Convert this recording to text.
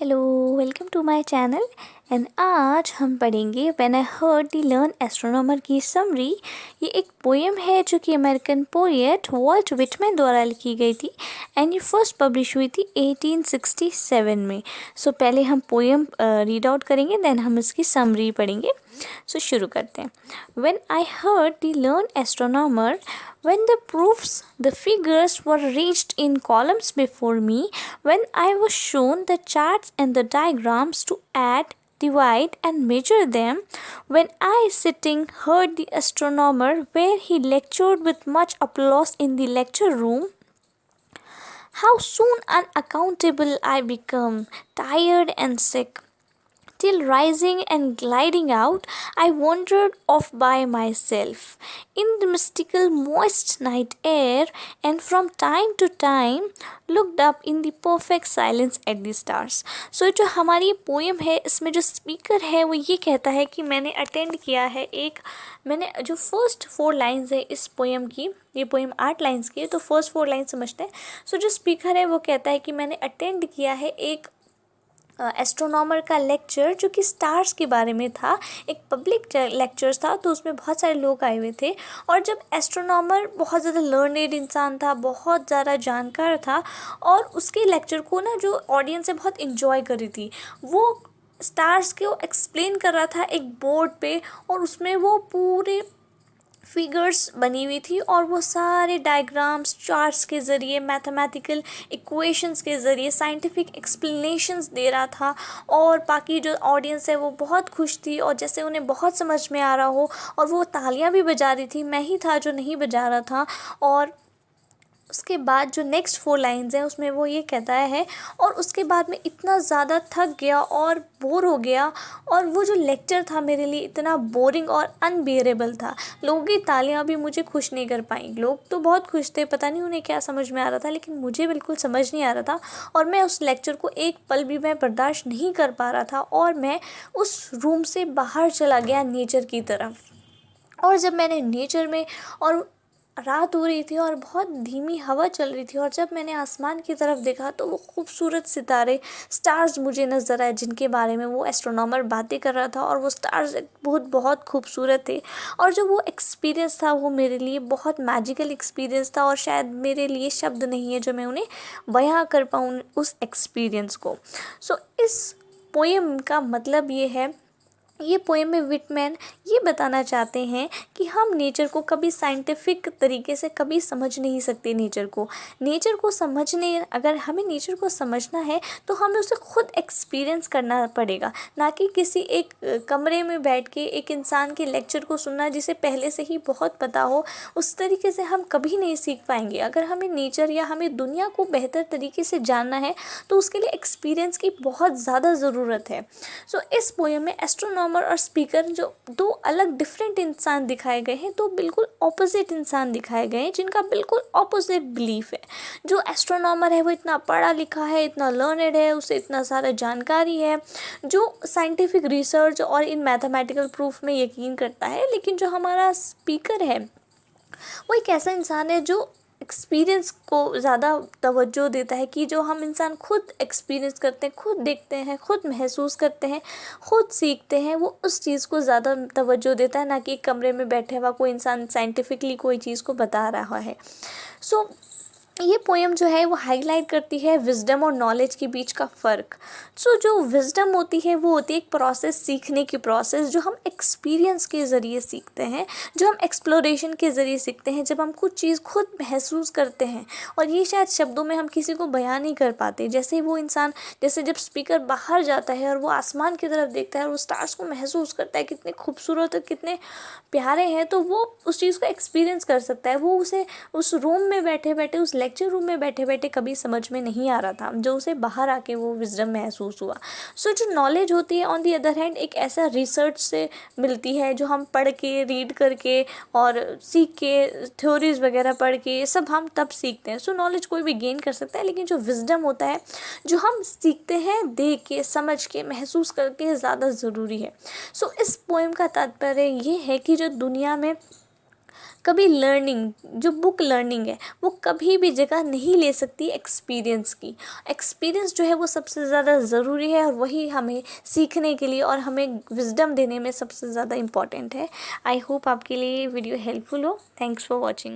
Hello, welcome to my channel. And आज हम पढ़ेंगे when I heard the learn astronomer की समरी। ये एक पोएम है जो कि अमेरिकन पोएट वॉल्ट विटमैन द्वारा लिखी गई थी एंड ये फर्स्ट पब्लिश हुई थी 1867 में। सो पहले हम पोएम रीड आउट करेंगे, देन हम इसकी समरी पढ़ेंगे। सो शुरू करते हैं। When I heard the learn astronomer, when the proofs, the figures were arranged in columns before me, when I was shown the charts and the diagrams to add, divide, and measure them, when I sitting heard the astronomer where he lectured with much applause in the lecture room, how soon unaccountable I become, tired and sick. Till rising and gliding out, I wandered off by myself in the mystical moist night air, and from time to time looked up in the perfect silence at the stars. So जो हमारी poem है इसमें जो speaker है वो ये कहता है कि मैंने अटेंड किया है मैंने जो फर्स्ट 4 लाइन्स है इस पोएम की, ये पोएम 8 लाइन्स की है तो फर्स्ट 4 लाइन समझते हैं। सो जो स्पीकर है वो कहता है कि मैंने अटेंड किया है एक एस्ट्रोनॉमर का लेक्चर जो कि स्टार्स के बारे में था। एक पब्लिक लेक्चर था तो उसमें बहुत सारे लोग आए हुए थे और जब एस्ट्रोनॉमर बहुत ज़्यादा लर्नेड इंसान था, बहुत ज़्यादा जानकार था और उसके लेक्चर को ना जो ऑडियंस है बहुत इन्जॉय कर रही थी। वो स्टार्स को एक्सप्लेन कर रहा था एक बोर्ड पे और उसमें वो पूरे फिगर्स बनी हुई थी और वो सारे डायग्राम्स, चार्ट्स के ज़रिए, मैथमेटिकल इक्वेशंस के ज़रिए साइंटिफिक एक्सप्लेनेशंस दे रहा था और बाकी जो ऑडियंस है वो बहुत खुश थी और जैसे उन्हें बहुत समझ में आ रहा हो और वो तालियां भी बजा रही थी। मैं ही था जो नहीं बजा रहा था। और उसके बाद जो नेक्स्ट 4 लाइन्स हैं उसमें वो ये कहता है और उसके बाद मैं इतना ज़्यादा थक गया और बोर हो गया और वो जो लेक्चर था मेरे लिए इतना बोरिंग और अनबियरेबल था। लोगों की तालियां भी मुझे खुश नहीं कर पाई। लोग तो बहुत खुश थे, पता नहीं उन्हें क्या समझ में आ रहा था, लेकिन मुझे बिल्कुल समझ नहीं आ रहा था और मैं उस लेक्चर को एक पल भी मैं बर्दाश्त नहीं कर पा रहा था और मैं उस रूम से बाहर चला गया नेचर की तरफ। और जब मैंने नेचर में, और रात हो रही थी और बहुत धीमी हवा चल रही थी और जब मैंने आसमान की तरफ देखा तो वो खूबसूरत सितारे, स्टार्स मुझे नज़र आए जिनके बारे में वो एस्ट्रोनॉमर बातें कर रहा था और वो स्टार्स बहुत खूबसूरत थे। और जो वो एक्सपीरियंस था वो मेरे लिए बहुत मैजिकल एक्सपीरियंस था और शायद मेरे लिए शब्द नहीं है जो मैं उन्हें बयां कर पाऊँ उस एक्सपीरियंस को। सो इस पोएम का मतलब ये है, ये पोएम में विटमैन ये बताना चाहते हैं कि हम नेचर को कभी साइंटिफिक तरीके से कभी समझ नहीं सकते। नेचर को समझने, अगर हमें नेचर को समझना है तो हमें उसे खुद एक्सपीरियंस करना पड़ेगा, ना कि किसी एक कमरे में बैठ के एक इंसान के लेक्चर को सुनना जिसे पहले से ही बहुत पता हो। उस तरीके से हम कभी नहीं सीख पाएंगे। अगर हमें नेचर या हमें दुनिया को बेहतर तरीके से जानना है तो उसके लिए एक्सपीरियंस की बहुत ज़्यादा ज़रूरत है। सो इस पोएम में एस्ट्रोनॉमर और स्पीकर जो 2 अलग डिफरेंट इंसान दिखाए गए हैं, तो बिल्कुल ऑपोजिट इंसान दिखाए गए हैं जिनका बिल्कुल ऑपोजिट बिलीफ है। जो एस्ट्रोनॉमर है वो इतना पढ़ा लिखा है, इतना लर्नेड है, उसे इतना सारा जानकारी है, जो साइंटिफिक रिसर्च और इन मैथमेटिकल प्रूफ में यकीन करता है। लेकिन जो हमारा स्पीकर है वो एक ऐसा इंसान है जो एक्सपीरियंस को ज़्यादा तवज्जो देता है, कि जो हम इंसान खुद एक्सपीरियंस करते हैं, खुद देखते हैं, खुद महसूस करते हैं, खुद सीखते हैं, वो उस चीज़ को ज़्यादा तवज्जो देता है, ना कि एक कमरे में बैठे हुआ कोई इंसान साइंटिफिकली कोई चीज़ को बता रहा है। सो ये पोएम जो है वो हाईलाइट करती है विजडम और नॉलेज के बीच का फ़र्क। सो जो विजडम होती है वो होती है एक प्रोसेस, सीखने की प्रोसेस जो हम एक्सपीरियंस के ज़रिए सीखते हैं, जो हम एक्सप्लोरेशन के ज़रिए सीखते हैं, जब हम कुछ चीज़ खुद महसूस करते हैं और ये शायद शब्दों में हम किसी को बयान नहीं कर पाते। जैसे वो इंसान, जैसे जब स्पीकर बाहर जाता है और वो आसमान की तरफ देखता है और वो स्टार्स को महसूस करता है कितने खूबसूरत और कितने प्यारे हैं, तो वो उस चीज़ को एक्सपीरियंस कर सकता है। वो उसे उस रूम में बैठे बैठे, उस लेक्चर रूम में बैठे बैठे कभी समझ में नहीं आ रहा था, जो उसे बाहर आके वो विजडम महसूस हुआ। सो जो नॉलेज होती है ऑन दी अदर हैंड एक ऐसा रिसर्च से मिलती है जो हम पढ़ के, रीड करके और सीख के, थ्योरीज वगैरह पढ़ के, ये सब हम तब सीखते हैं। सो नॉलेज कोई भी गेन कर सकता है, लेकिन जो विजडम होता है जो हम सीखते हैं देख के, समझ के, महसूस करके, ज़्यादा ज़रूरी है। सो इस पोएम का तात्पर्य ये है कि जो दुनिया में कभी लर्निंग जो बुक लर्निंग है वो कभी भी जगह नहीं ले सकती एक्सपीरियंस की। एक्सपीरियंस जो है वो सबसे ज़्यादा ज़रूरी है और वही हमें सीखने के लिए और हमें विजडम देने में सबसे ज़्यादा इम्पॉर्टेंट है। आई होप आपके लिए ये वीडियो हेल्पफुल हो। Thanks for watching.